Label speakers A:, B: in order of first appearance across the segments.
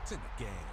A: points in the game.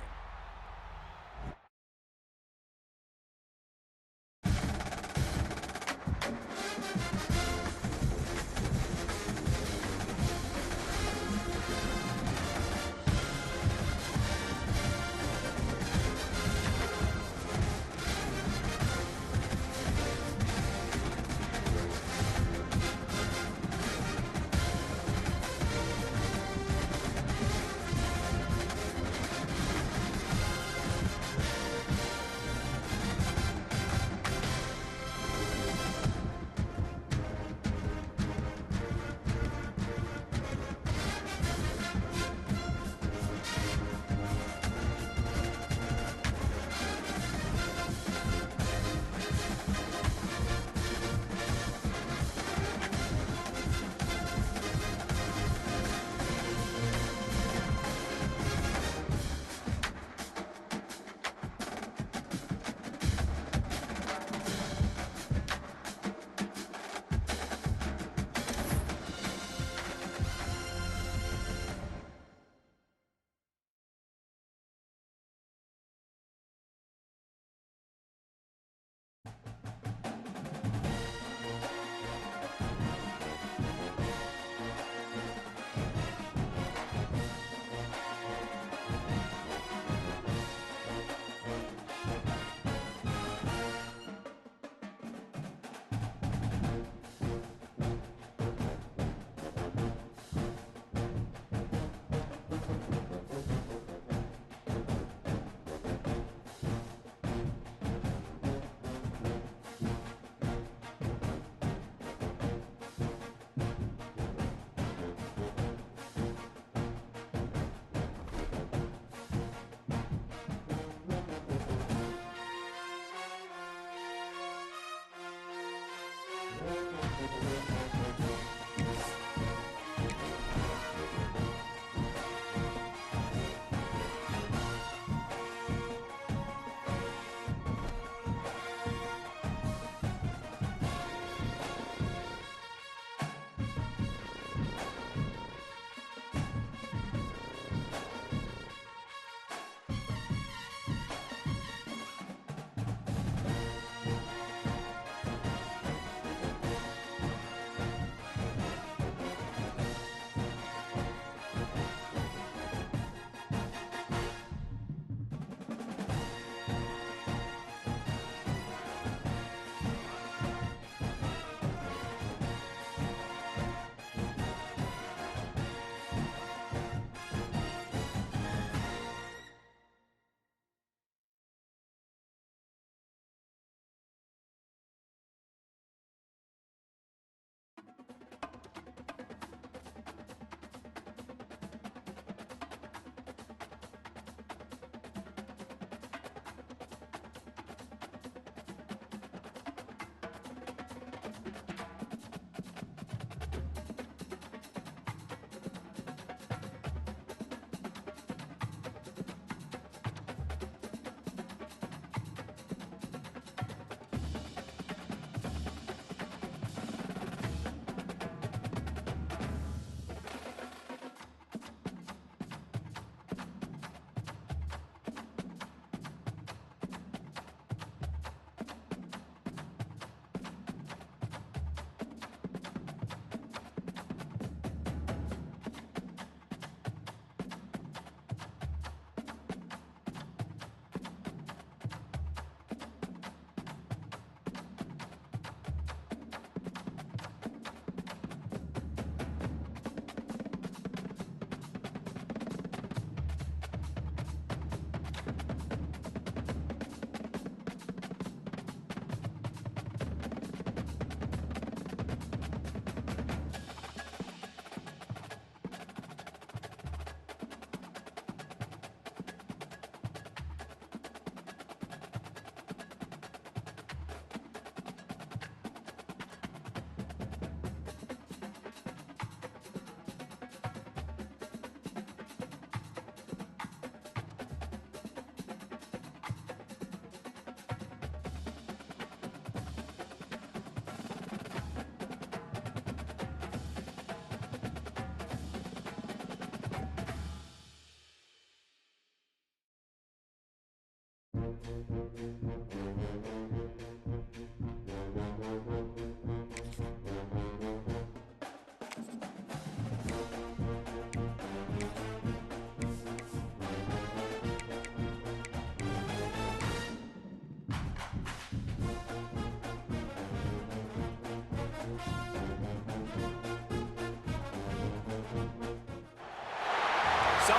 A: Some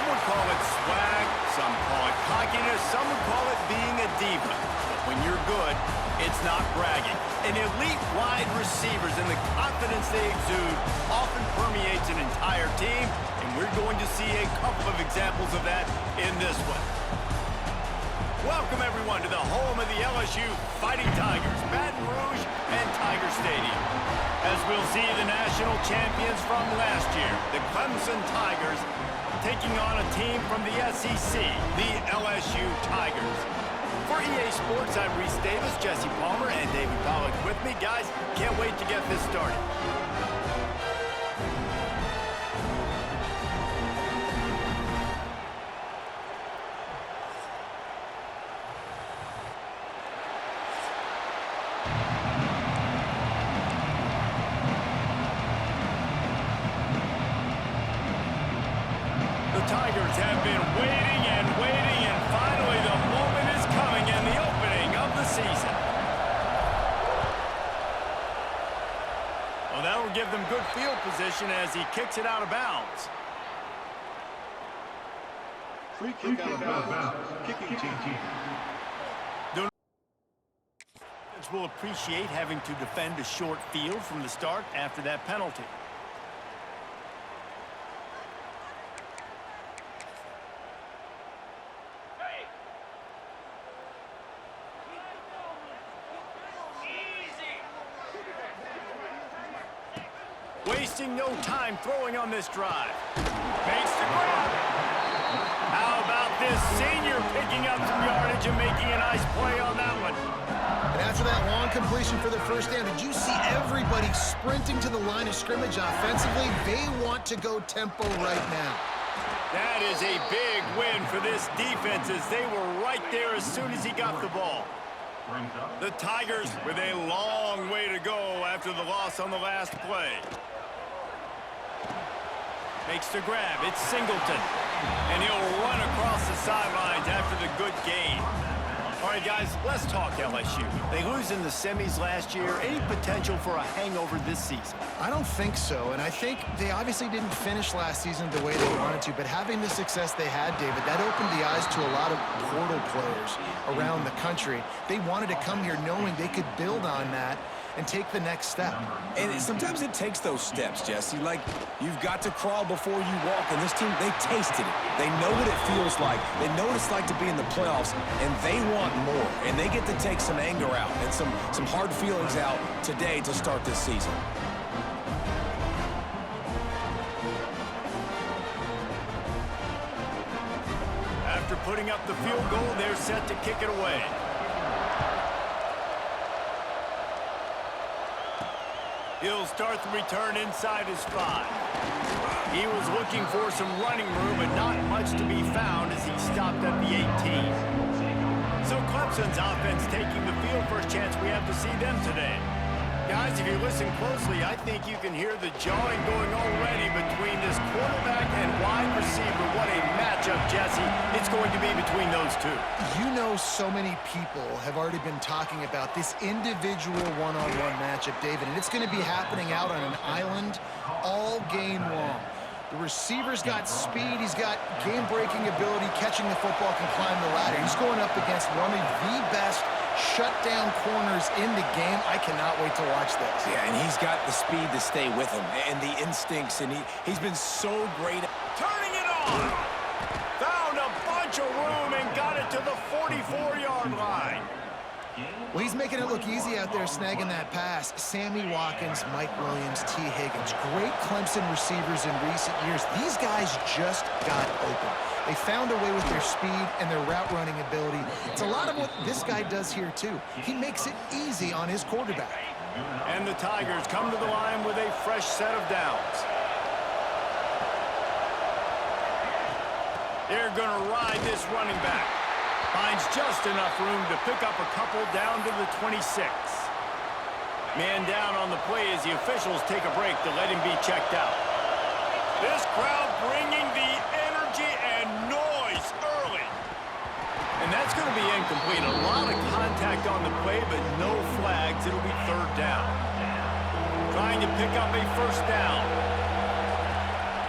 A: would call it swag, some call it cockiness, some would call it being a diva. But when you're good, it's not bragging. An elite wide receivers and the confidence they exude often permeates an entire team, and we're going to see a couple of examples of that in this one. Welcome, everyone, to the home of the LSU Fighting Tigers, Baton Rouge and Tiger Stadium. As we'll see the national champions from last year, the Clemson Tigers, taking on a team from the SEC, the LSU Tigers. For EA Sports, I'm Reese Davis, Jesse Palmer, and David Pollack with me. Guys, can't wait to get this started. Tigers have been waiting and waiting, and finally the moment is coming in the opening of the season. Well, that will give them good field position as he kicks it out of bounds.
B: Free kick out of bounds. Kicking team.
A: Will appreciate having to defend a short field from the start after that penalty. Wasting no time throwing on this drive. Makes the grab. How about this senior picking up some yardage and making a nice play on that one?
C: And after that long completion for the first down, did you see everybody sprinting to the line of scrimmage offensively? They want to go tempo right now.
A: That is a big win for this defense as they were right there as soon as he got the ball. The Tigers with a long way to go after the loss on the last play. Makes the grab. It's Singleton. And he'll run across the sidelines after the good gain. All right, guys, let's talk LSU. They lose in the semis last year. Any potential for a hangover this season?
C: I don't think so, and I think they obviously didn't finish last season the way they wanted to, but having the success they had, David, that opened the eyes to a lot of portal players around the country. They wanted to come here knowing they could build on that and take the next step.
D: And sometimes it takes those steps, Jesse. Like, you've got to crawl before you walk. And this team, they tasted it. They know what it feels like. They know what it's like to be in the playoffs, and they want more. And they get to take some anger out and some hard feelings out today to start this season.
A: After putting up the field goal, they're set to kick it away. He'll start the return inside his 5. He was looking for some running room, but not much to be found as he stopped at the 18. So Clemson's offense taking the field. First chance we have to see them today. Guys, if you listen closely, I think you can hear the jawing going already between this quarterback and wide receiver. What a matchup, Jesse, it's going to be between those two.
C: You know, so many people have already been talking about this individual one-on-one matchup, David, and it's going to be happening out on an island all game long. The receiver's got speed, he's got game-breaking ability, catching the football, can climb the ladder. He's going up against one of the best shutdown corners in the game. I cannot wait to watch this.
D: Yeah, and he's got the speed to stay with him and the instincts, and he's been so great.
A: Turning it on! Found a bunch of room and got it to the 44-yard line.
C: Well, he's making it look easy out there, snagging that pass. Sammy Watkins, Mike Williams, T. Higgins. Great Clemson receivers in recent years. These guys just got open. They found a way with their speed and their route running ability. It's a lot of what this guy does here, too. He makes it easy on his quarterback.
A: And the Tigers come to the line with a fresh set of downs. They're going to ride this running back. Finds just enough room to pick up a couple down to the 26. Man down on the play as the officials take a break to let him be checked out. This crowd bringing the energy and noise early. And that's going to be incomplete. A lot of contact on the play, but no flags. It'll be third down. Trying to pick up a first down.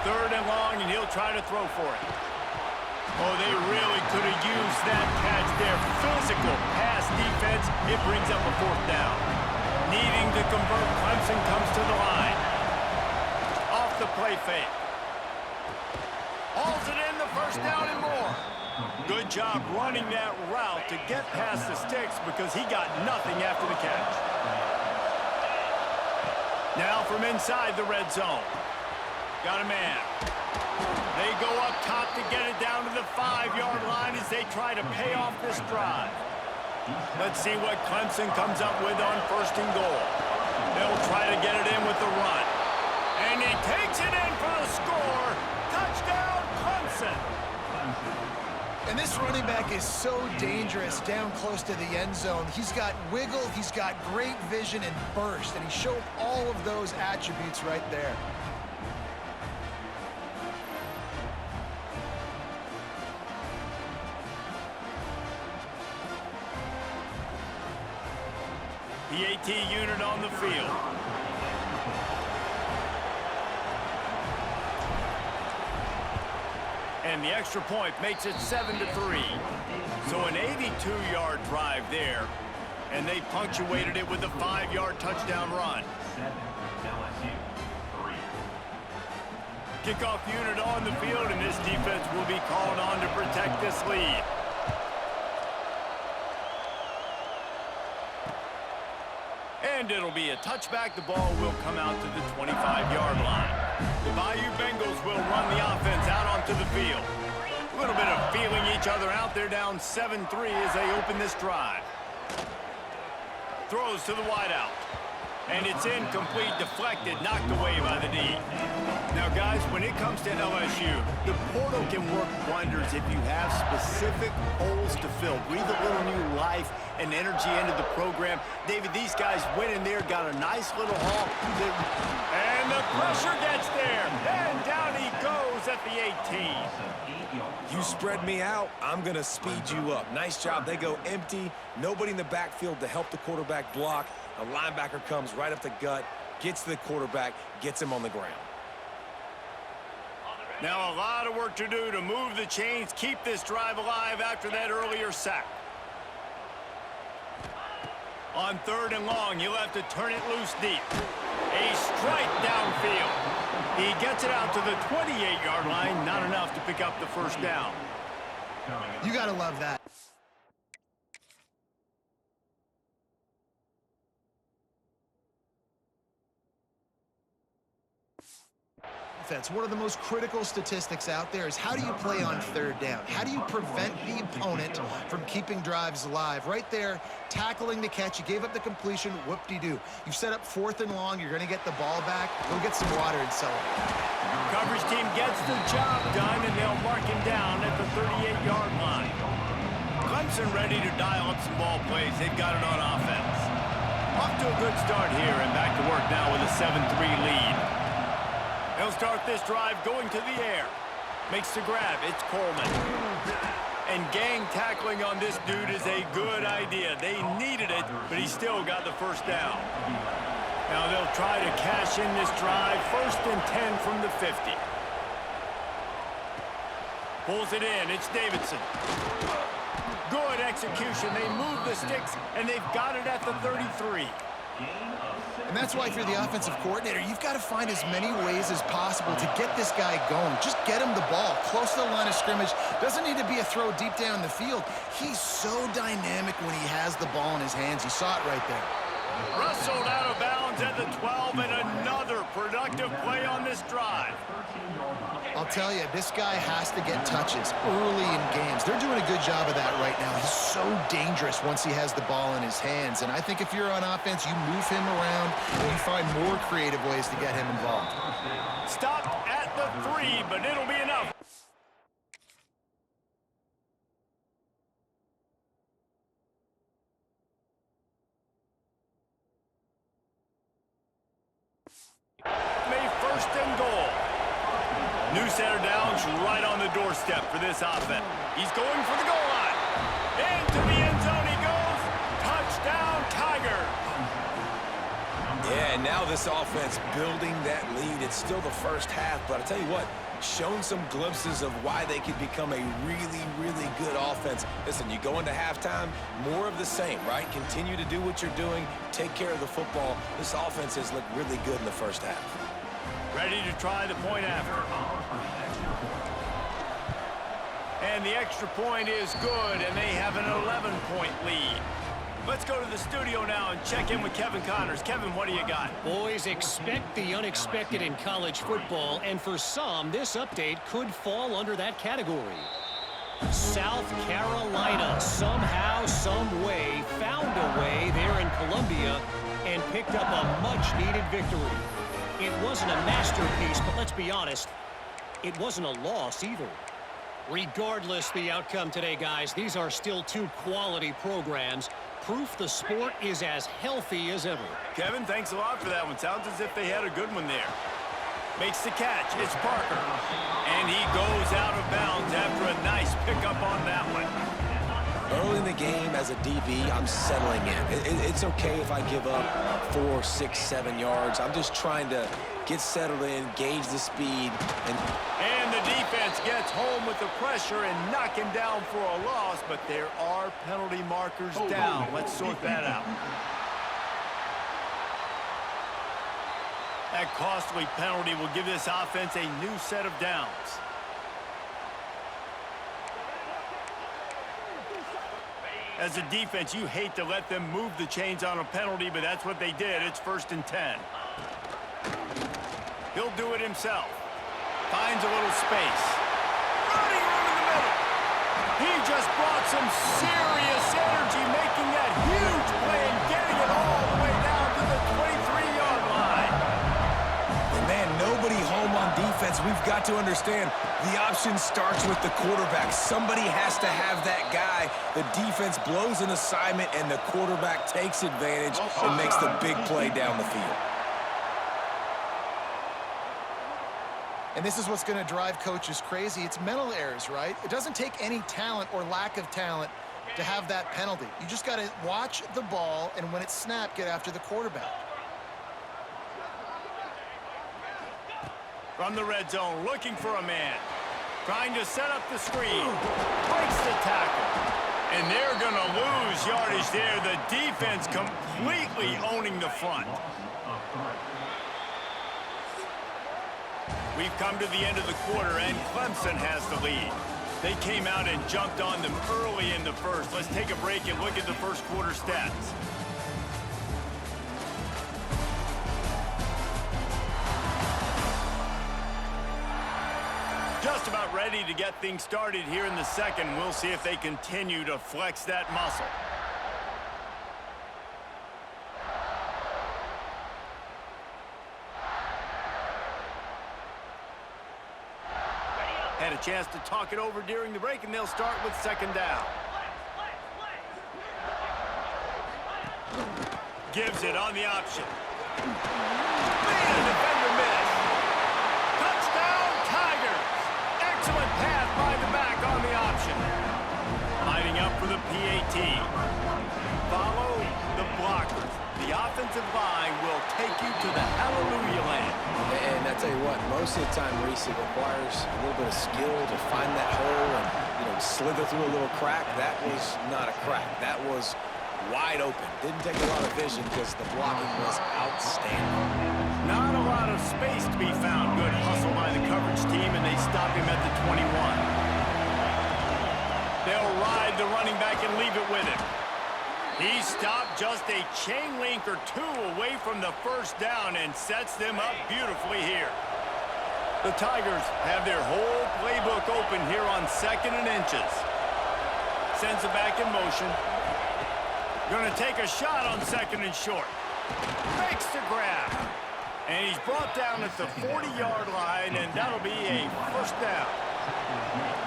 A: Third and long, and he'll try to throw for it. Oh, they really could have used that catch there. Physical pass defense. It brings up a fourth down. Needing to convert, Clemson comes to the line. Off the play fake. Hauls it in, the first down and more. Good job running that route to get past the sticks because he got nothing after the catch. Now from inside the red zone. Got a man. They go up top to get it down to the 5-yard line as they try to pay off this drive. Let's see what Clemson comes up with on first and goal. They'll try to get it in with the run. And he takes it in for the score. Touchdown, Clemson.
C: And this running back is so dangerous down close to the end zone. He's got wiggle, he's got great vision and burst, and he showed all of those attributes right there.
A: PAT unit on the field. And the extra point makes it 7-3. So an 82-yard drive there, and they punctuated it with a 5-yard touchdown run. Kickoff unit on the field, and this defense will be called on to protect this lead. And it'll be a touchback. The ball will come out to the 25-yard line. The Bayou Bengals will run the offense out onto the field. A little bit of feeling each other out. They're down 7-3 as they open this drive. Throws to the wideout. And it's incomplete, deflected, knocked away by the D. Now, guys, when it comes to LSU, the portal can work wonders if you have specific holes to fill. Breathe a little new life and energy into the program. David, these guys went in there, got a nice little haul. And the pressure gets there. And down he goes at the 18.
D: You spread me out, I'm going to speed you up. Nice job. They go empty. Nobody in the backfield to help the quarterback block. A linebacker comes right up the gut, gets to the quarterback, gets him on the ground.
A: Now a lot of work to do to move the chains, keep this drive alive after that earlier sack. On third and long, he'll have to turn it loose deep. A strike downfield. He gets it out to the 28-yard line, not enough to pick up the first down.
C: You got to love that. Defense. One of the most critical statistics out there is how do you play on third down? How do you prevent the opponent from keeping drives alive? Right there, tackling the catch. You gave up the completion. Whoop-de-doo. You've set up fourth and long. You're going to get the ball back. Go get some water and celebrate.
A: Coverage team gets the job done, and they'll mark him down at the 38-yard line. Clemson ready to dial up some ball plays. They've got it on offense. Off to a good start here, and back to work now with a 7-3 lead. They'll start this drive going to the air. Makes the grab. It's Coleman. And gang tackling on this dude is a good idea. They needed it, but he still got the first down. Now they'll try to cash in this drive. First and 10 from the 50. Pulls it in. It's Davidson. Good execution. They move the sticks, and they've got it at the 33.
C: And that's why if you're the offensive coordinator, you've got to find as many ways as possible to get this guy going. Just get him the ball close to the line of scrimmage. Doesn't need to be a throw deep down the field. He's so dynamic when he has the ball in his hands. You saw it right there.
A: Wrestled out of bounds at the 12, and another productive play on this drive.
C: I'll tell you, this guy has to get touches early in games. They're doing a good job of that right now. He's so dangerous once he has the ball in his hands. And I think if you're on offense, you move him around and you find more creative ways to get him involved.
A: Stopped at the 3, 3, but it'll be enough. 3 New center downs right on the doorstep for this offense. He's going for the goal line. Into the end zone he goes. Touchdown, Tiger.
D: Yeah, and now this offense building that lead. It's still the first half, but I'll tell you what, shown some glimpses of why they could become a really, really good offense. Listen, you go into halftime, more of the same, right? Continue to do what you're doing, take care of the football. This offense has looked really good in the first half.
A: Ready to try the point after. And the extra point is good, and they have an 11-point lead. Let's go to the studio now and check in with Kevin Connors. Kevin, what do you got?
E: Boys, expect the unexpected in college football, and for some, this update could fall under that category. South Carolina, somehow, some way, found a way there in Columbia and picked up a much-needed victory. It wasn't a masterpiece, but let's be honest, it wasn't a loss either. Regardless the outcome today, guys, these are still two quality programs. Proof the sport is as healthy as ever.
A: Kevin, thanks a lot for that one. Sounds as if they had a good one there. Makes the catch. It's Parker. And he goes out of bounds after a nice pickup on that one.
D: Early in the game as a DB, I'm settling in. It's okay if I give up 4, 6, 7 yards. I'm just trying to get settled in, gauge the speed.
A: And the defense gets home with the pressure and knock him down for a loss, but there are penalty markers down. Let's sort that out. That costly penalty will give this offense a new set of downs. As a defense, you hate to let them move the chains on a penalty, but that's what they did. It's 1st and 10. He'll do it himself. Finds a little space. Running room in the middle. He just brought some serious energy, making that huge play and getting it all the way down to the 23-yard line.
D: And man, nobody home on defense. We've got to understand the option starts with the quarterback. Somebody has to have that guy. The defense blows an assignment, and the quarterback takes advantage and makes the big play down the field.
C: And this is what's going to drive coaches crazy. It's mental errors, right? It doesn't take any talent or lack of talent to have that penalty. You just got to watch the ball, and when it's snapped, get after the quarterback.
A: From the red zone, looking for a man. Trying to set up the screen. Breaks the tackle. And they're going to lose yardage there. The defense completely owning the front. We've come to the end of the quarter, and Clemson has the lead. They came out and jumped on them early in the first. Let's take a break and look at the first quarter stats. Just about ready to get things started here in the second. We'll see if they continue to flex that muscle. Had a chance to talk it over during the break, and they'll start with 2nd down. Gives it on the option. Man, defender missed. Touchdown, Tigers. Excellent pass by the back on the option. Lining up for the PAT. Follow the blockers. The offensive line will take you to the hallelujah land.
D: And I tell you what, most of the time, Reese, it requires a little bit of skill to find that hole and, slither through a little crack. That was not a crack. That was wide open. Didn't take a lot of vision because the blocking was outstanding.
A: Not a lot of space to be found. Good hustle by the coverage team, and they stop him at the 21. They'll ride the running back and leave it with him. He stopped just a chain link or two away from the first down and sets them up beautifully here. The Tigers have their whole playbook open here on 2nd and inches. Sends it back in motion. Going to take a shot on 2nd and short. Makes the grab. And he's brought down at the 40-yard line, and that'll be a 1st down.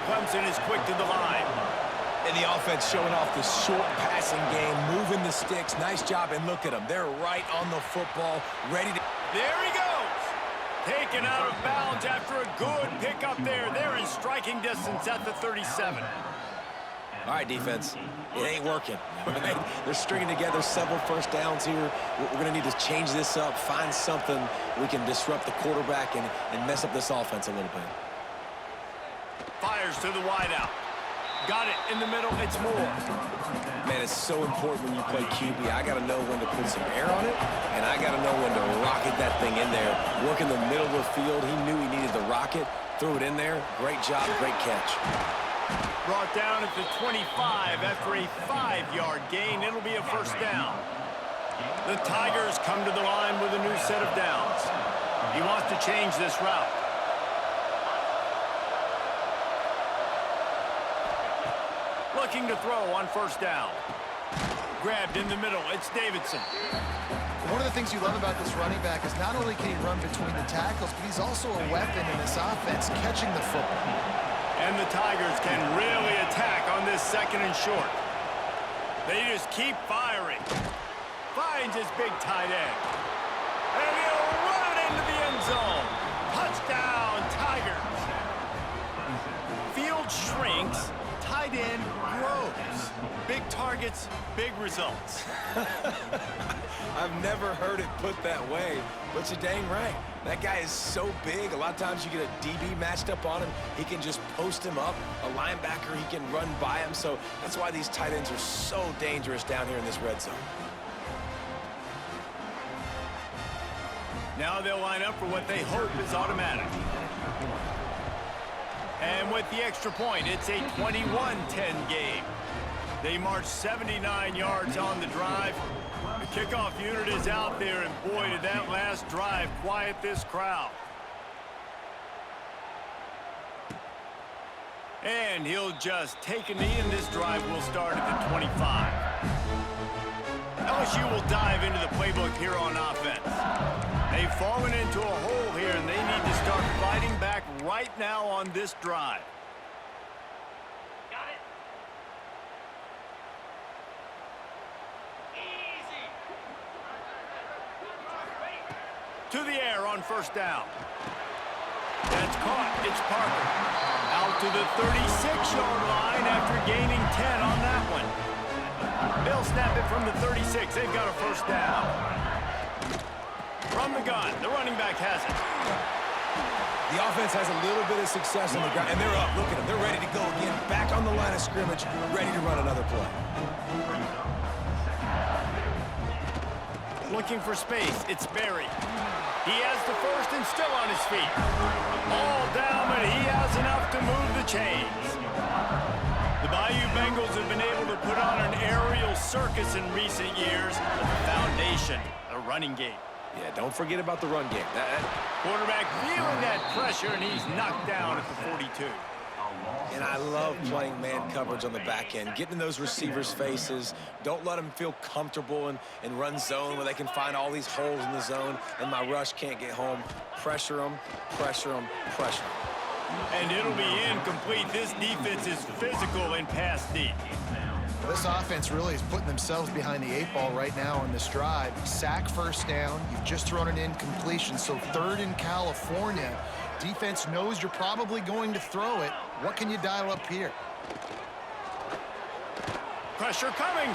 A: Clemson is quick to the line.
D: And the offense showing off the short passing game, moving the sticks. Nice job, and look at them. They're right on the football, ready to...
A: There he goes. Taken out of bounds after a good pickup there. They're in striking distance at the 37.
D: All right, defense, it ain't working. They're stringing together several first downs here. We're going to need to change this up, find something we can disrupt the quarterback and mess up this offense a little bit.
A: Fires to the wideout. Got it in the middle. It's Moore.
D: Man, it's so important when you play QB. I got to know when to put some air on it, and I got to know when to rocket that thing in there. Work in the middle of the field. He knew he needed the rocket. Threw it in there. Great job, great catch.
A: Brought down at the 25 after a 5-yard gain. It'll be a first down. The Tigers come to the line with a new set of downs. He wants to change this route. Looking to throw on first down. Grabbed in the middle. It's Davidson.
C: One of the things you love about this running back is not only can he run between the tackles, but he's also a weapon in this offense, catching the football.
A: And the Tigers can really attack on this second and short. They just keep firing. Finds his big tight end. And he'll run it into the end zone. Touchdown, Tigers. Field shrinks. Tight end grows. Big targets, big results.
D: I've never heard it put that way, but you're dang right. That guy is so big. A lot of times you get a DB matched up on him. He can just post him up. A linebacker, he can run by him. So that's why these tight ends are so dangerous down here in this red zone.
A: Now they'll line up for what they hope is automatic. And with the extra point, it's a 21-10 game. They march 79 yards on the drive. The kickoff unit is out there, and boy, did that last drive quiet this crowd. And he'll just take a knee, and this drive will start at the 25. LSU will dive into the playbook here on offense. They've fallen into a hole here, and they need to start fighting back right now on this drive.
F: Got it. Easy.
A: To the air on first down. That's caught. It's Parker. Out to the 36-yard line after gaining 10 on that one. They'll snap it from the 36. They've got a first down. From the gun, the running back has it.
D: The offense has a little bit of success on the ground, and they're up. Look at them. They're ready to go again. Back on the line of scrimmage, ready to run another play.
A: Looking for space. It's Berry. He has the first and still on his feet. All down, but he has enough to move the chains. The Bayou Bengals have been able to put on an aerial circus in recent years. The foundation, the running game.
D: Yeah, don't forget about the run game.
A: Quarterback feeling that pressure, and he's knocked down at the 42.
D: And I love playing man coverage on the back end, getting in those receivers' faces. Don't let them feel comfortable and run zone where they can find all these holes in the zone, and my rush can't get home. Pressure them, pressure them, pressure them.
A: And it'll be incomplete. This defense is physical and pass deep.
C: This offense really is putting themselves behind the 8 ball right now on this drive. Sack first down. You've just thrown an incompletion, so third in California. Defense knows you're probably going to throw it. What can you dial up here?
A: Pressure coming.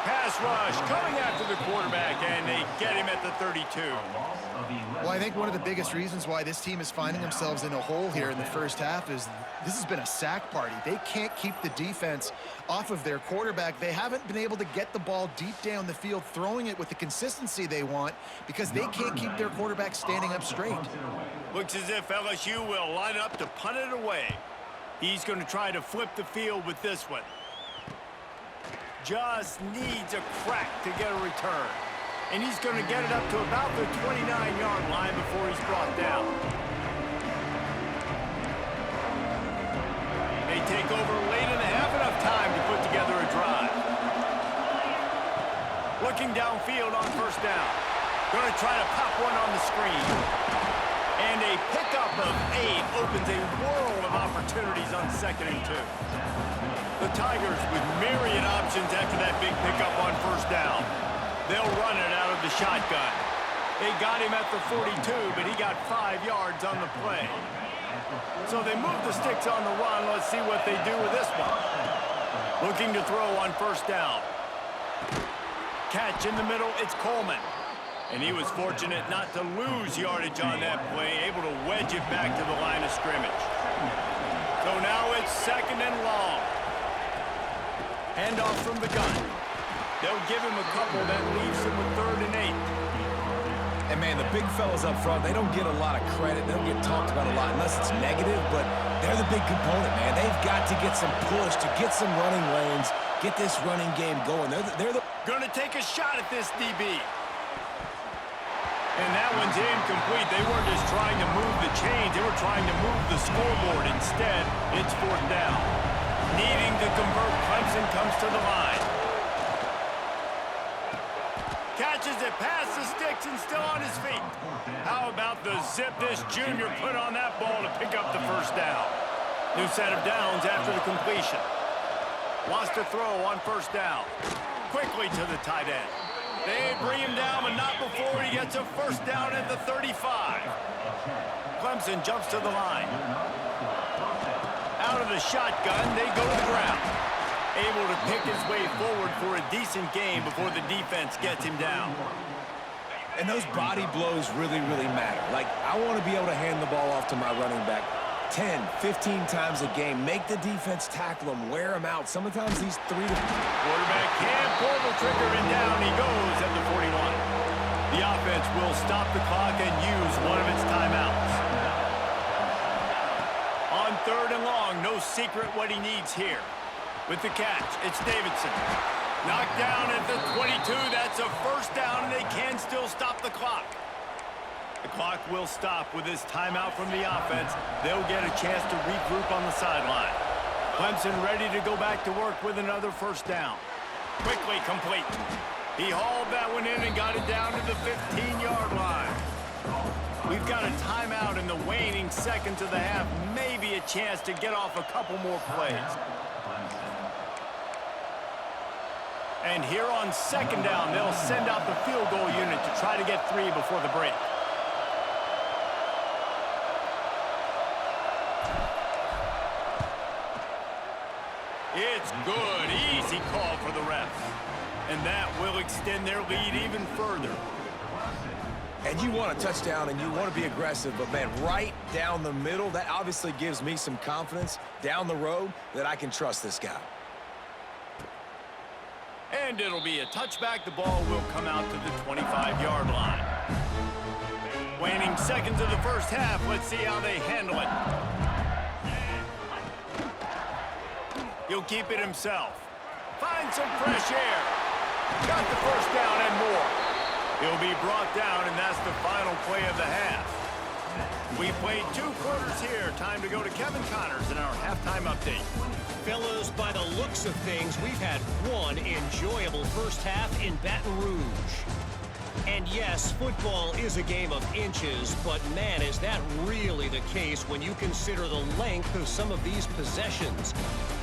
A: Pass rush coming after the quarterback, and they get him at the 32.
C: Well, I think one of the biggest reasons why this team is finding themselves in a hole here in the first half is this has been a sack party. They can't keep the defense off of their quarterback. They haven't been able to get the ball deep down the field, throwing it with the consistency they want because they can't keep their quarterback standing up straight.
A: Looks as if LSU will line up to punt it away. He's going to try to flip the field with this one. Just needs a crack to get a return. And he's going to get it up to about the 29-yard line before he's brought down. They take over late and have enough time to put together a drive. Looking downfield on first down. Going to try to pop one on the screen. And a pickup of 8 opens a world of opportunities on 2nd and 2. The Tigers with myriad options after that big pickup on first down. They'll run it out of the shotgun. They got him at the 42, but he got 5 yards on the play. So they move the sticks on the run. Let's see what they do with this one. Looking to throw on first down. Catch in the middle, it's Coleman. And he was fortunate not to lose yardage on that play, able to wedge it back to the line of scrimmage. So now it's 2nd and long. Handoff from the gun. They'll give him a couple, that leaves him with 3rd and 8.
D: And, man, the big fellas up front, they don't get a lot of credit. They don't get talked about a lot unless it's negative, but they're the big component, man. They've got to get some push to get some running lanes, get this running game going. They're the
A: Gonna take a shot at this DB. And that one's incomplete. They weren't just trying to move the chains. They were trying to move the scoreboard. Instead, it's 4th down. Needing to convert, Clemson comes to the line. Catches it past the sticks and still on his feet. How about the zip this junior put on that ball to pick up the 1st down? New set of downs after the completion. Wants to throw on 1st down. Quickly to the tight end. They bring him down, but not before he gets a 1st down at the 35. Clemson jumps to the line. Out of the shotgun, they go to the ground. Able to pick his way forward for a decent game before the defense gets him down.
D: And those body blows really, really matter. Like, I want to be able to hand the ball off to my running back 10, 15 times a game. Make the defense tackle him, wear him out. Sometimes these 3 to...
A: Quarterback can't pull the trigger, and down he goes at the 41. The offense will stop the clock and use one of its timeouts. On 3rd and long, no secret what he needs here. With the catch, it's Davidson. Knocked down at the 22. That's a 1st down, and they can still stop the clock. The clock will stop with this timeout from the offense. They'll get a chance to regroup on the sideline. Clemson ready to go back to work with another 1st down. Quickly complete. He hauled that one in and got it down to the 15-yard line. We've got a timeout in the waning seconds of the half. Maybe a chance to get off a couple more plays. And here on 2nd down, they'll send out the field goal unit to try to get 3 before the break. It's good. Easy call for the refs. And that will extend their lead even further.
D: And you want a touchdown and you want to be aggressive, but, man, right down the middle, that obviously gives me some confidence down the road that I can trust this guy.
A: And it'll be a touchback. The ball will come out to the 25-yard line. Waning seconds of the 1st half. Let's see how they handle it. He'll keep it himself. Find some fresh air. Got the 1st down and more. He'll be brought down, and that's the final play of the half. We played 2 quarters here. Time to go to Kevin Connors in our halftime update.
E: Fellas, by the looks of things, we've had one enjoyable 1st half in Baton Rouge. And yes, football is a game of inches, but man, is that really the case when you consider the length of some of these possessions.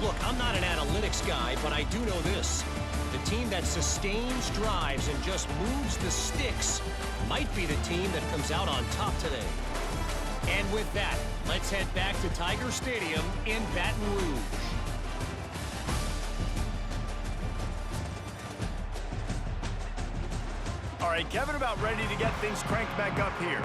E: Look, I'm not an analytics guy, but I do know this. The team that sustains drives and just moves the sticks might be the team that comes out on top today. And with that, let's head back to Tiger Stadium in Baton Rouge.
A: All right, Kevin, about ready to get things cranked back up here.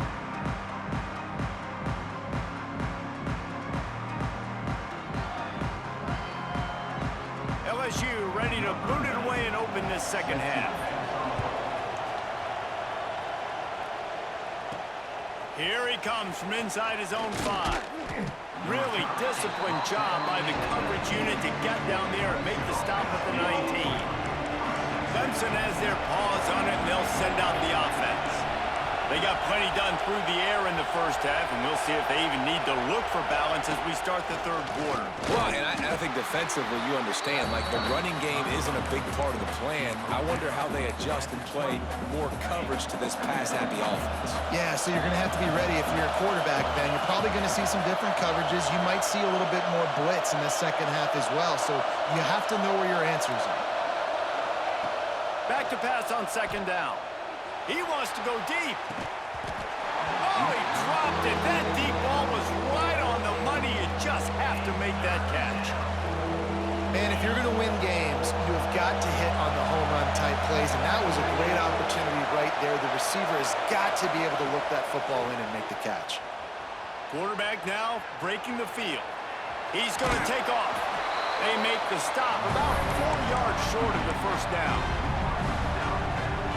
A: LSU ready to boot it away and open this 2nd half. Here he comes from inside his own 5. Really disciplined job by the coverage unit to get down there and make the stop at the 19. Clemson has their paws on it, and they'll send out the offense. They got plenty done through the air in the 1st half, and we'll see if they even need to look for balance as we start the 3rd quarter.
D: Well, and I think defensively you understand, like, the running game isn't a big part of the plan. I wonder how they adjust and play more coverage to this pass-happy offense.
C: Yeah, so you're going to have to be ready if you're a quarterback, Ben. You're probably going to see some different coverages. You might see a little bit more blitz in the 2nd half as well, so you have to know where your answers are.
A: Back to pass on 2nd down. He wants to go deep. Oh, he dropped it. That deep ball was right on the money. You just have to make that catch.
C: Man, if you're going to win games, you have got to hit on the home run type plays, and that was a great opportunity right there. The receiver has got to be able to look that football in and make the catch.
A: Quarterback now breaking the field. He's going to take off. They make the stop about 4 yards short of the first down.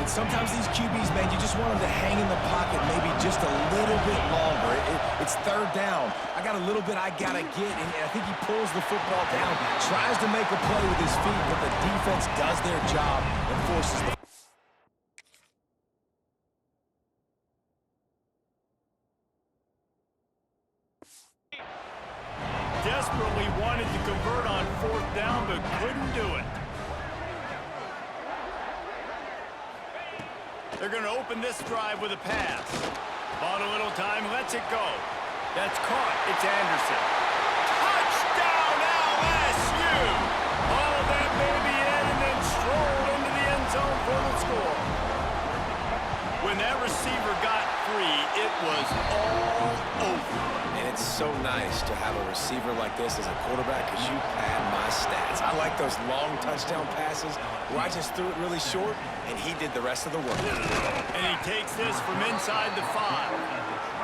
D: And sometimes these QBs, man, you just want them to hang in the pocket maybe just a little bit longer. It's third down. I got a little bit I got to get, and I think he pulls the football down, tries to make a play with his feet, but the defense does their job and forces the
A: Desperately wanted to convert on fourth down, but couldn't do it. They're going to open this drive with a pass. Bought a little time, lets it go. That's caught. It's Anderson. Touchdown, LSU! Hauled that baby in and then strolled into the end zone for the score. When that receiver got free, it was all over.
D: And it's so nice to have a receiver like this as a quarterback because you pad my stats. I like those long touchdown passes where I just threw it really short and he did the rest of the work.
A: And he takes this from inside the 5.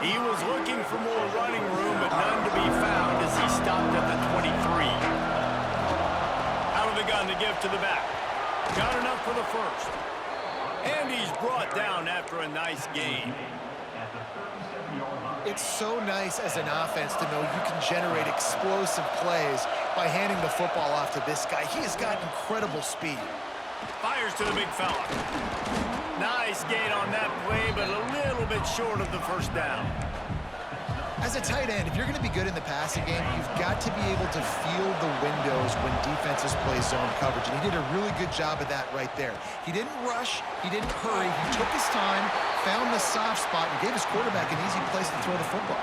A: He was looking for more running room, but none to be found as he stopped at the 23. Out of the gun to give to the back. Got enough for the first. And he's brought down after a nice gain.
C: It's so nice as an offense to know you can generate explosive plays by handing the football off to this guy. He has got incredible speed.
A: Fires to the big fella. Nice gain on that play, but a little bit short of the first down.
C: As a tight end, if you're going to be good in the passing game, you've got to be able to feel the windows when defenses play zone coverage, and he did a really good job of that right there. He didn't rush, he didn't hurry, he took his time, found the soft spot, and gave his quarterback an easy place to throw the football.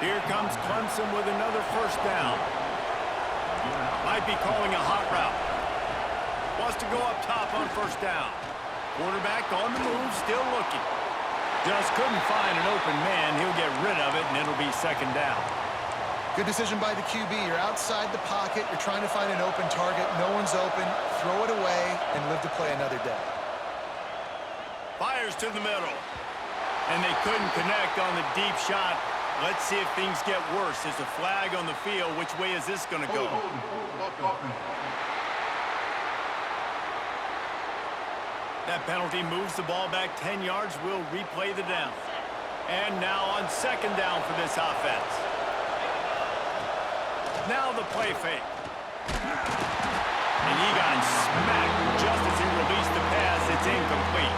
A: Here comes Clemson with another first down. Might be calling a hot route. Wants to go up top on first down. Quarterback on the move, still looking. Just couldn't find an open man. He'll get rid of it, and it'll be second down.
C: Good decision by the QB. You're outside the pocket. You're trying to find an open target. No one's open. Throw it away and live to play another day.
A: Fires to the middle. And they couldn't connect on the deep shot. Let's see if things get worse. There's a flag on the field. Which way is this going to go? That penalty moves the ball back 10 yards. We'll replay the down. And now on second down for this offense. Now the play fake. And he got smacked just as he released the pass. It's incomplete.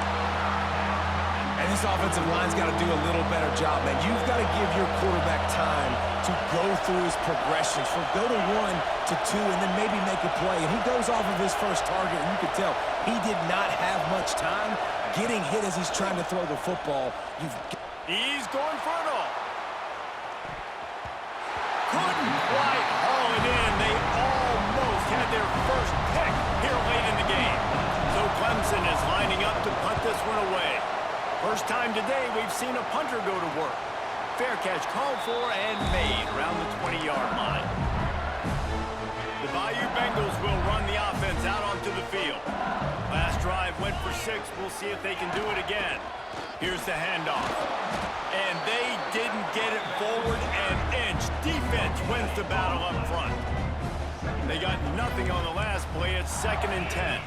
D: And this offensive line's got to do a little better job, man. You've got to give your quarterback time to go through his progressions. From go to 1 to 2 and then maybe make a play. And he goes off of his first target, and you could tell he did not have much time getting hit as he's trying to throw the football.
A: He's going for it all. Couldn't quite haul it in. They almost had their first pick here late in the game. So Clemson is lining up to punt this one away. First time today we've seen a punter go to work. Fair catch called for and made around the 20-yard line. The Bayou Bengals will run the offense out onto the field. Last drive went for 6. We'll see if they can do it again. Here's the handoff. And they didn't get it forward an inch. Defense wins the battle up front. They got nothing on the last play. It's 2nd and 10.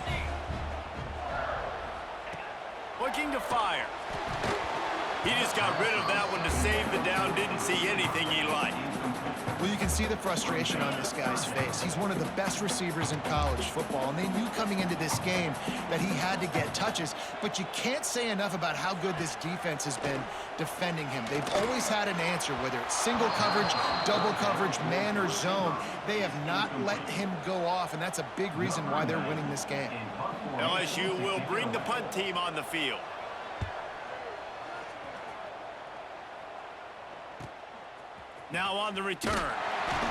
A: Looking to fire. He just got rid of that one to save the down. Didn't see anything he liked.
C: Well, you can see the frustration on this guy's face. He's one of the best receivers in college football, and they knew coming into this game that he had to get touches, but you can't say enough about how good this defense has been defending him. They've always had an answer, whether it's single coverage, double coverage, man or zone. They have not let him go off, and that's a big reason why they're winning this game.
A: LSU will bring the punt team on the field. Now on the return.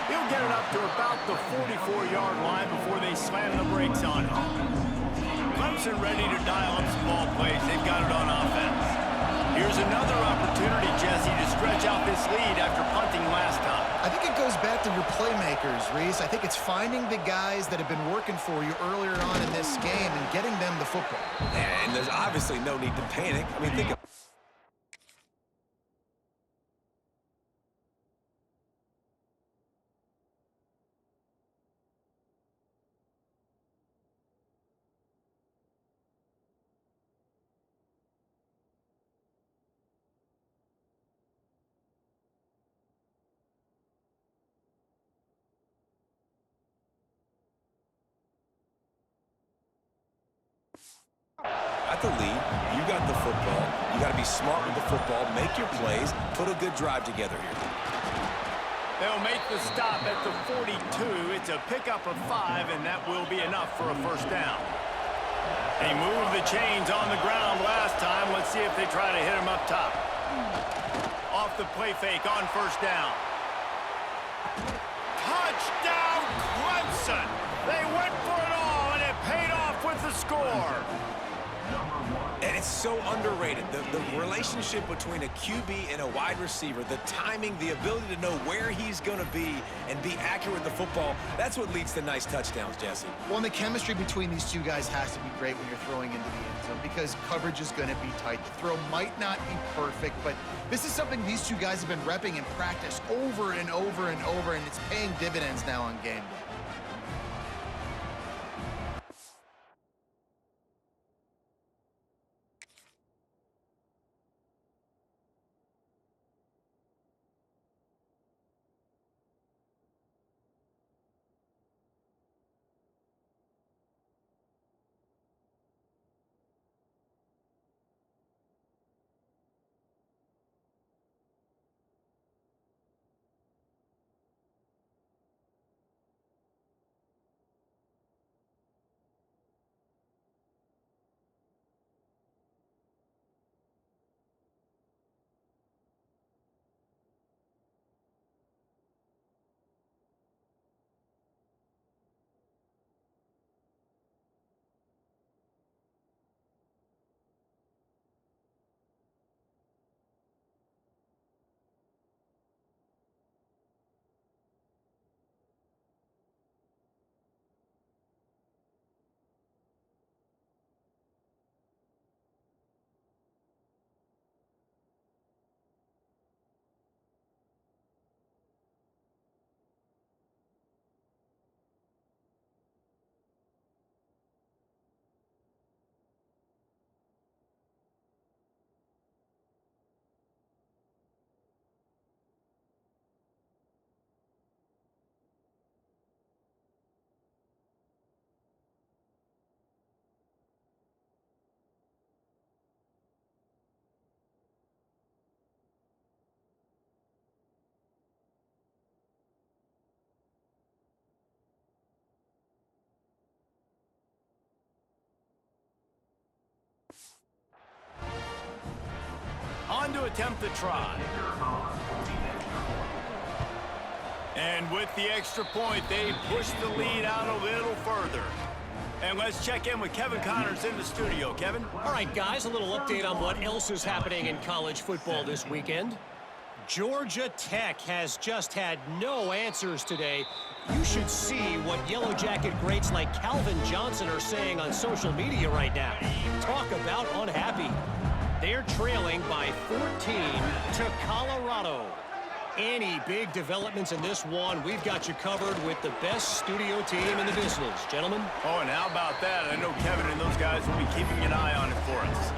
A: He'll get it up to about the 44-yard line before they slam the brakes on him. Clemson ready to dial up some ball plays. They've got it on offense. Here's another opportunity, Jesse, to stretch out this lead after punting last time.
C: I think it goes back to your playmakers, Reese. I think it's finding the guys that have been working for you earlier on in this game and getting them the football.
D: And there's obviously no need to panic. I mean, think of at the lead, you got the football. You got to be smart with the football, make your plays, put a good drive together here.
A: They'll make the stop at the 42. It's a pickup of 5, and that will be enough for a first down. They moved the chains on the ground last time. Let's see if they try to hit him up top. Off the play fake on first down. Touchdown, Clemson! They went for it all, and it paid off with the score.
D: And it's so underrated. The relationship between a QB and a wide receiver, the timing, the ability to know where he's going to be and be accurate with the football, that's what leads to nice touchdowns, Jesse.
C: Well, and the chemistry between these two guys has to be great when you're throwing into the end zone because coverage is going to be tight. The throw might not be perfect, but this is something these two guys have been repping in practice over and over and over, and it's paying dividends now on game day.
A: On to attempt the try. And with the extra point, they push the lead out a little further. And let's check in with Kevin Connors in the studio. Kevin?
E: All right, guys, a little update on what else is happening in college football this weekend. Georgia Tech has just had no answers today. You should see what Yellow Jacket greats like Calvin Johnson are saying on social media right now. Talk about unhappy. They're trailing by 14 to Colorado. Any big developments in this one, we've got you covered with the best studio team in the business. Gentlemen?
A: Oh, and how about that? I know Kevin and those guys will be keeping an eye on it for us.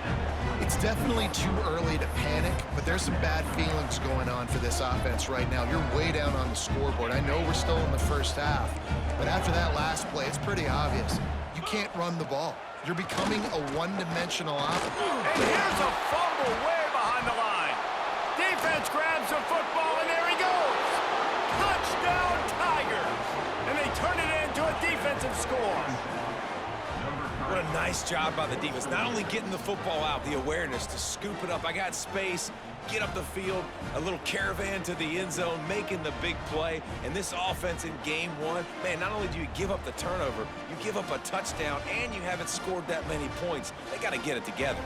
C: It's definitely too early to panic, but there's some bad feelings going on for this offense right now. You're way down on the scoreboard. I know we're still in the first half, but after that last play, it's pretty obvious. You can't run the ball. You're becoming a one-dimensional offense.
A: And here's a fumble way behind the line. Defense grabs the football, and there he goes. Touchdown, Tigers. And they turn it into a defensive score.
D: What a nice job by the defense. Not only getting the football out, the awareness to scoop it up. I got space, get up the field, a little caravan to the end zone, making the big play. And this offense in game one, man, not only do you give up the turnover, you give up a touchdown, and you haven't scored that many points. They got to get it together.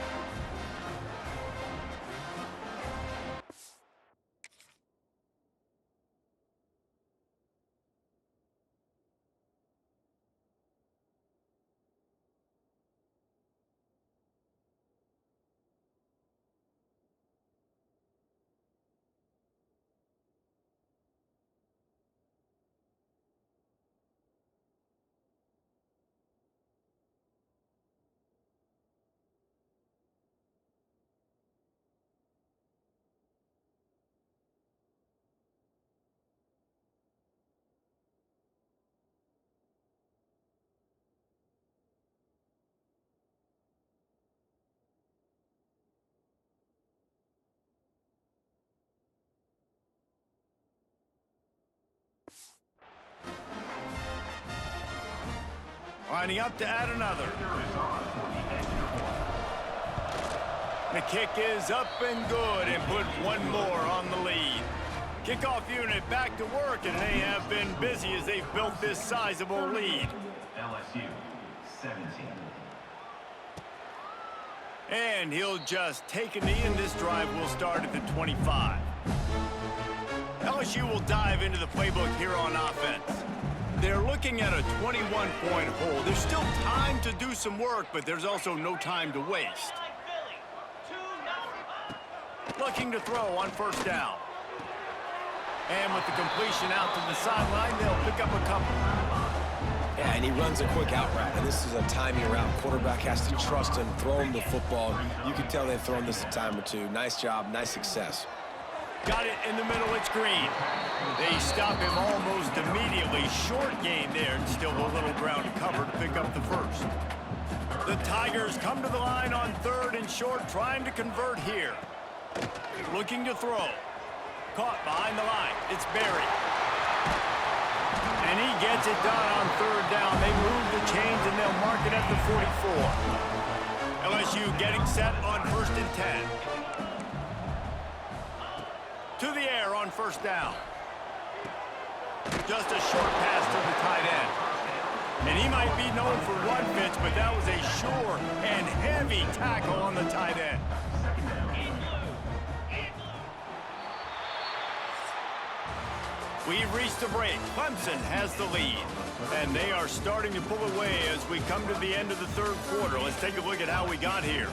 A: Lining up to add another. The kick is up and good, and put one more on the lead. Kickoff unit back to work, and they have been busy as they've built this sizable lead.
F: LSU 17.
A: And he'll just take a knee, and this drive will start at the 25. LSU will dive into the playbook here on offense. They're looking at a 21-point hole. There's still time to do some work, but there's also no time to waste. Looking to throw on first down. And with the completion out to the sideline, they'll pick up a couple.
D: Yeah, and he runs a quick out route, and this is a timing route. Quarterback has to trust him, throw him the football. You can tell they've thrown this a time or two. Nice job, nice success.
A: Got it in the middle, it's Green. They stop him almost immediately. Short gain there, and still a little ground to cover to pick up the first. The Tigers come to the line on third and short, trying to convert here. Looking to throw. Caught behind the line. It's Berry. And he gets it done on third down. They move the chains, and they'll mark it at the 44. LSU getting set on 1st and 10. To the air on first down. Just a short pass to the tight end. And he might be known for run fits, but that was a sure and heavy tackle on the tight end. We've reached the break. Clemson has the lead. And they are starting to pull away as we come to the end of the third quarter. Let's take a look at how we got here.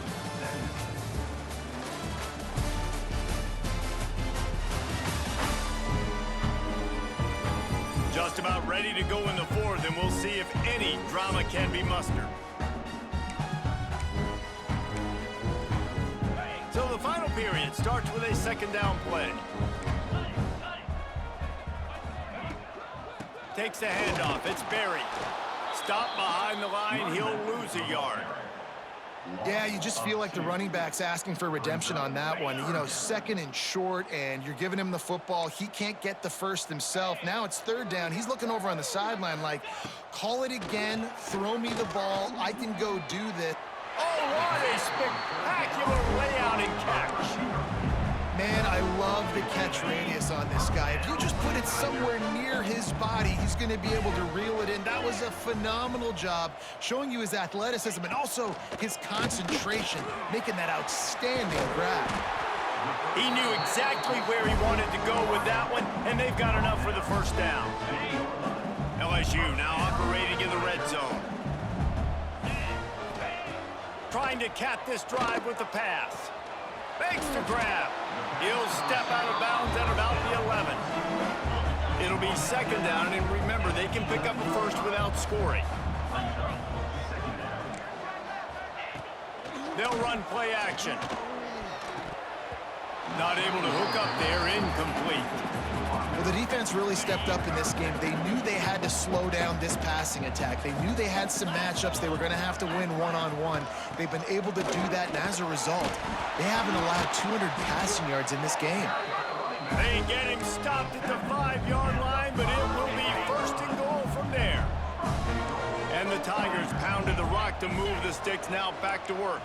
A: Just about ready to go in the fourth, and we'll see if any drama can be mustered. So the final period starts with a second down play. Takes the handoff. It's Berry. Stop behind the line. He'll lose a yard.
C: Yeah, you just feel like the running back's asking for redemption on that one. You know, second and short, and you're giving him the football. He can't get the first himself. Now it's third down. He's looking over on the sideline like, call it again, throw me the ball, I can go do this.
A: Oh, what a spectacular layout and catch.
C: Man, I love the catch radius on this guy. If you just put it somewhere near his body, he's going to be able to reel it in. That was a phenomenal job, showing you his athleticism and also his concentration, making that outstanding grab.
A: He knew exactly where he wanted to go with that one, and they've got enough for the first down. LSU now operating in the red zone. Trying to cap this drive with the pass. Makes the grab. He'll step out of bounds at about the 11. It'll be second down, and remember, they can pick up a first without scoring. They'll run play action. Not able to hook up there, incomplete.
C: Well, the defense really stepped up in this game. They knew they had to slow down this passing attack. They knew they had some matchups they were going to have to win one-on-one. They've been able to do that, and as a result, they haven't allowed 200 passing yards in this game.
A: They get him stopped at the 5-yard line, but it will be first and goal from there. And the Tigers pounded the rock to move the sticks, now back to work.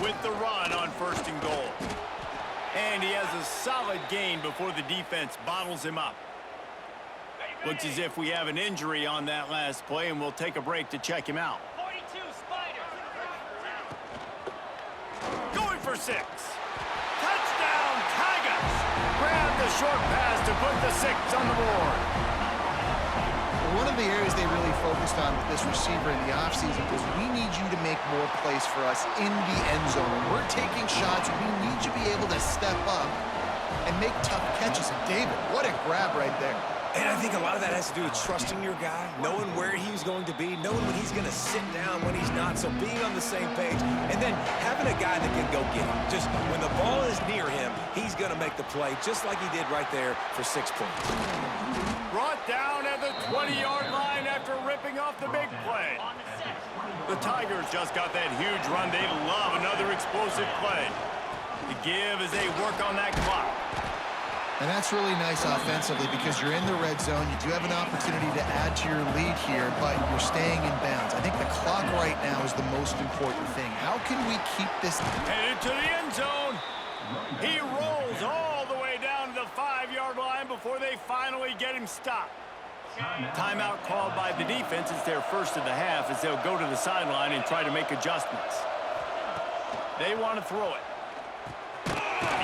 A: with the run on 1st and goal. And he has a solid gain before the defense bottles him up. Looks as if we have an injury on that last play, and we'll take a break to check him out.
E: 42 Spiders.
A: Going for 6. Touchdown, Tigers! Grab the short pass to put the 6 on the board.
C: One of the areas they really focused on with this receiver in the offseason was we need you to make more plays for us in the end zone. When we're taking shots, we need you to be able to step up and make tough catches. And David, what a grab right there.
D: And I think a lot of that has to do with trusting your guy, knowing where he's going to be, knowing when he's going to sit down, when he's not, so being on the same page, and then having a guy that can go get him. Just when the ball is near him, he's going to make the play, just like he did right there for 6 points.
A: Brought down at the 20-yard line after ripping off the big play. The Tigers just got that huge run. They love another explosive play. The give as they work on that clock.
C: And that's really nice offensively because you're in the red zone. You do have an opportunity to add to your lead here, but you're staying in bounds. I think the clock right now is the most important thing. How can we keep this?
A: Headed to the end zone. He rolls all the way down to the 5-yard line before they finally get him stopped. Timeout called by the defense. It's their first of the half as they'll go to the sideline and try to make adjustments. They want to throw it.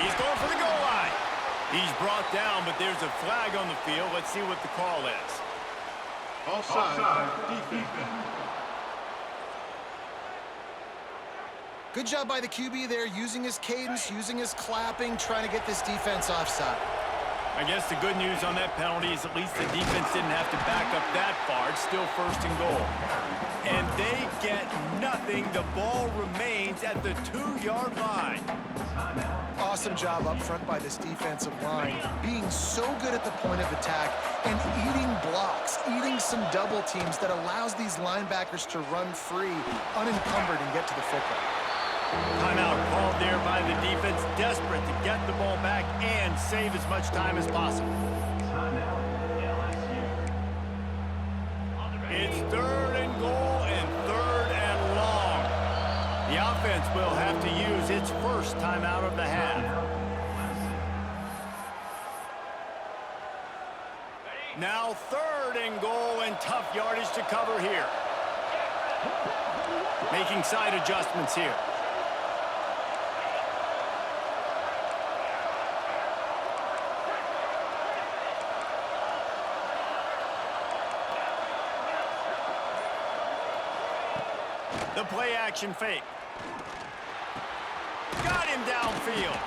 A: He's going for the goal line. He's brought down, but there's a flag on the field. Let's see what the call is.
B: Offside. Defense.
C: Good job by the QB there, using his cadence, using his clapping, trying to get this defense offside.
A: I guess the good news on that penalty is at least the defense didn't have to back up that far. It's still 1st and goal. And they get nothing. The ball remains at the 2-yard line.
C: Awesome job up front by this defensive line, being so good at the point of attack and eating blocks, eating some double teams that allows these linebackers to run free, unencumbered, and get to the football.
A: Timeout called there by the defense, desperate to get the ball back and save as much time as possible. It's 3rd and goal and 3rd and long. The offense will have to use its first timeout of the half. Now 3rd and goal and tough yardage to cover here. Making side adjustments here. The play action fake. Got him downfield.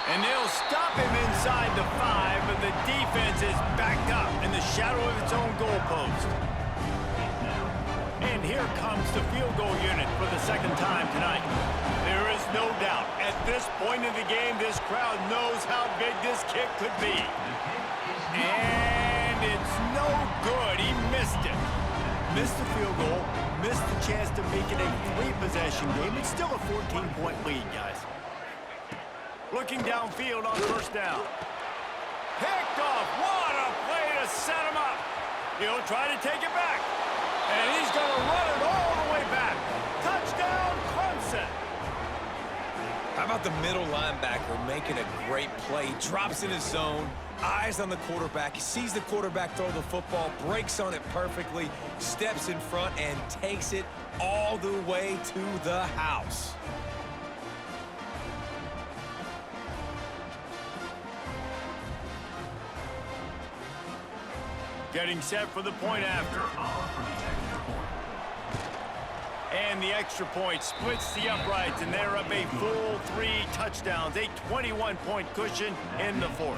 A: And they'll stop him inside the 5, but the defense is backed up in the shadow of its own goalpost. And here comes the field goal unit for the 2nd time tonight. There is no doubt, at this point in the game, this crowd knows how big this kick could be. And it's no good. He missed it. Missed the field goal, missed the chance to make it a 3-possession game. It's still a 14-point lead, guys. Looking downfield on 1st down. Picked off. What a play to set him up. He'll try to take it back. And he's going to run it all the way back. Touchdown, Clemson.
D: How about the middle linebacker making a great play? He drops in his zone, eyes on the quarterback. He sees the quarterback throw the football, breaks on it perfectly, steps in front, and takes it all the way to the house.
A: Getting set for the point after. And the extra point splits the uprights, and they're up a full 3 touchdowns, a 21-point cushion in the 4th.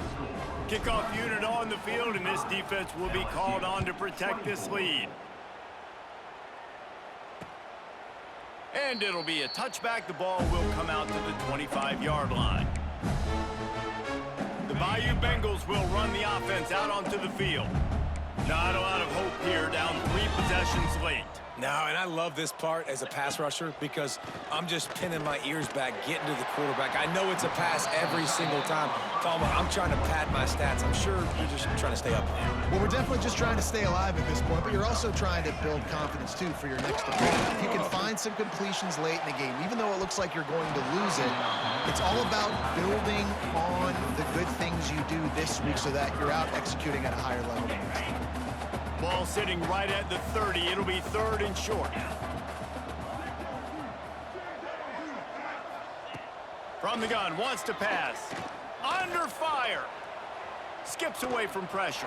A: Kickoff unit on the field, and this defense will be called on to protect this lead. And it'll be a touchback. The ball will come out to the 25-yard line. The Bayou Bengals will run the offense out onto the field. Not a lot of hope here, down 3 possessions late.
D: No, and I love this part as a pass rusher because I'm just pinning my ears back, getting to the quarterback. I know it's a pass every single time. Talma, I'm trying to pad my stats. I'm sure you're just trying to stay up here.
C: Well, we're definitely just trying to stay alive at this point, but you're also trying to build confidence, too, for your next opponent. If you can find some completions late in the game, even though it looks like you're going to lose it, it's all about building on the good things you do this week so that you're out executing at a higher level than next time.
A: Ball sitting right at the 30. It'll be 3rd and short. From the gun, wants to pass. Under fire. Skips away from pressure.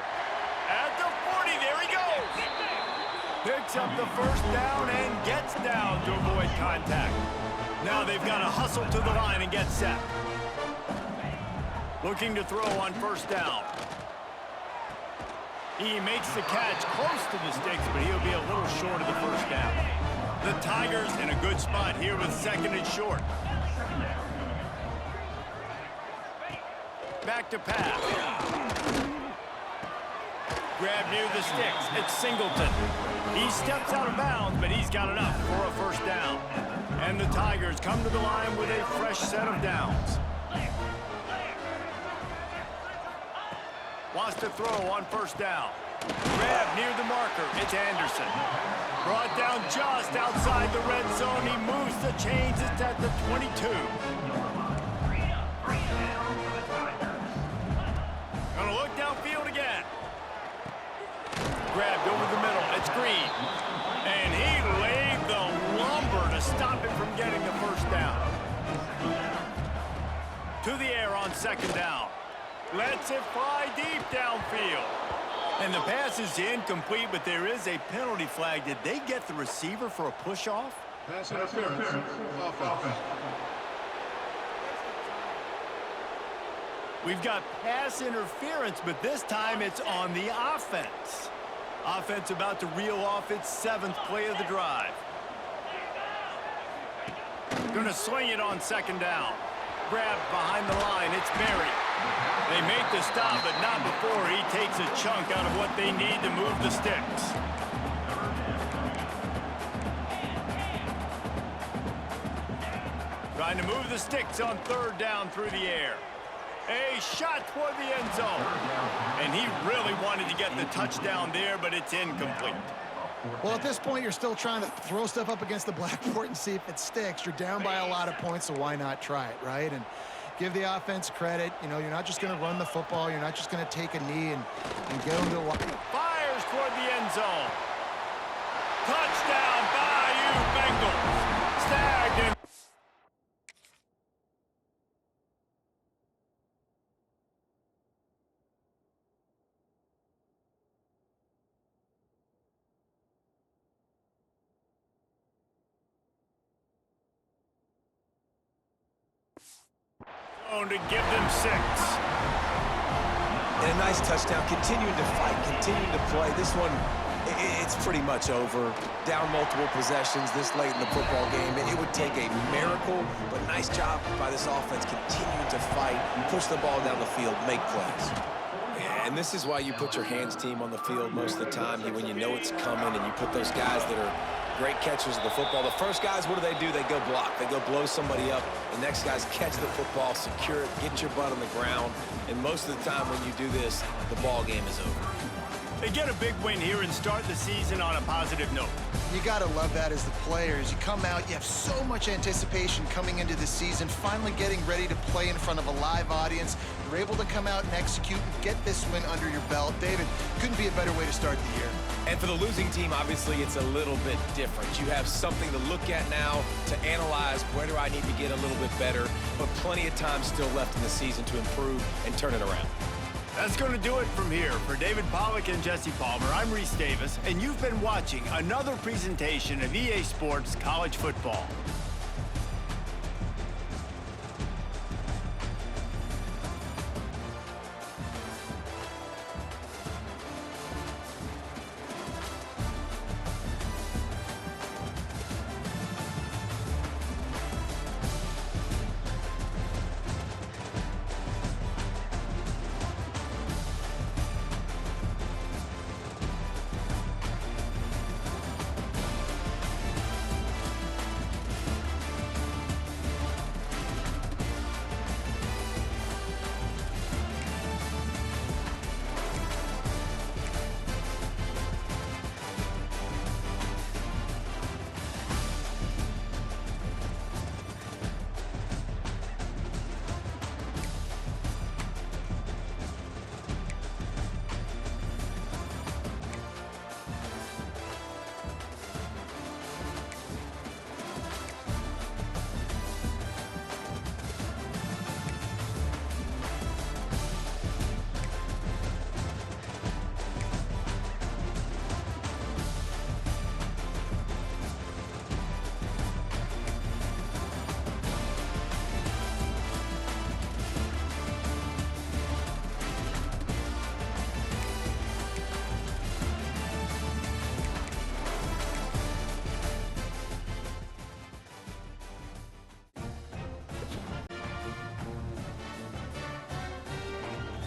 A: At the 40, there he goes. Picks up the first down and gets down to avoid contact. Now they've got to hustle to the line and get set. Looking to throw on 1st down. He makes the catch close to the sticks, but he'll be a little short of the 1st down. The Tigers in a good spot here with 2nd and short. Back to pass. Grab near the sticks. It's Singleton. He steps out of bounds, but he's got enough for a 1st down. And the Tigers come to the line with a fresh set of downs. Wants to throw on 1st down. Grab near the marker. It's Anderson. Brought down just outside the red zone. He moves the chains. It's at the 22. Gonna look downfield again. Grabbed over the middle. It's Green. And he laid the lumber to stop him from getting the 1st down. To the air on 2nd down. Lets it fly deep downfield. And the pass is incomplete, but there is a penalty flag. Did they get the receiver for a push-off?
B: Pass interference. Offense.
A: We've got pass interference, but this time it's on the offense. Offense about to reel off its 7th play of the drive. Gonna swing it on 2nd down. Grabbed behind the line. It's Berry. They make the stop, but not before he takes a chunk out of what they need to move the sticks. Trying to move the sticks on 3rd down through the air. A shot toward the end zone. And he really wanted to get the touchdown there, but it's incomplete.
C: Well, at this point, you're still trying to throw stuff up against the blackboard and see if it sticks. You're down by a lot of points, so why not try it, right? And give the offense credit. You know, you're not just going to run the football. You're not just going to take a knee and get them to the line.
A: Fires toward the end zone. Touchdown, Bayou Bengals. Snagged in. To give them 6.
D: And a nice touchdown, continuing to fight, continuing to play. This one, it's pretty much over. Down multiple possessions this late in the football game. It would take a miracle, but nice job by this offense continuing to fight, push the ball down the field, make plays. And this is why you put your hands team on the field most of the time, when you know it's coming, and you put those guys that are great catchers of the football. The first guys, what do? They go block. They go blow somebody up. The next guys catch the football, secure it, get your butt on the ground. And most of the time when you do this, the ball game is over.
A: They get a big win here and start the season on a positive note.
C: You got to love that as the players. You come out, you have so much anticipation coming into the season, finally getting ready to play in front of a live audience. You're able to come out and execute and get this win under your belt. David, couldn't be a better way to start the year.
D: And for the losing team, obviously, it's a little bit different. You have something to look at now to analyze where do I need to get a little bit better, but plenty of time still left in the season to improve and turn it around.
A: That's going to do it from here. For David Pollack and Jesse Palmer, I'm Reese Davis, and you've been watching another presentation of EA Sports College Football.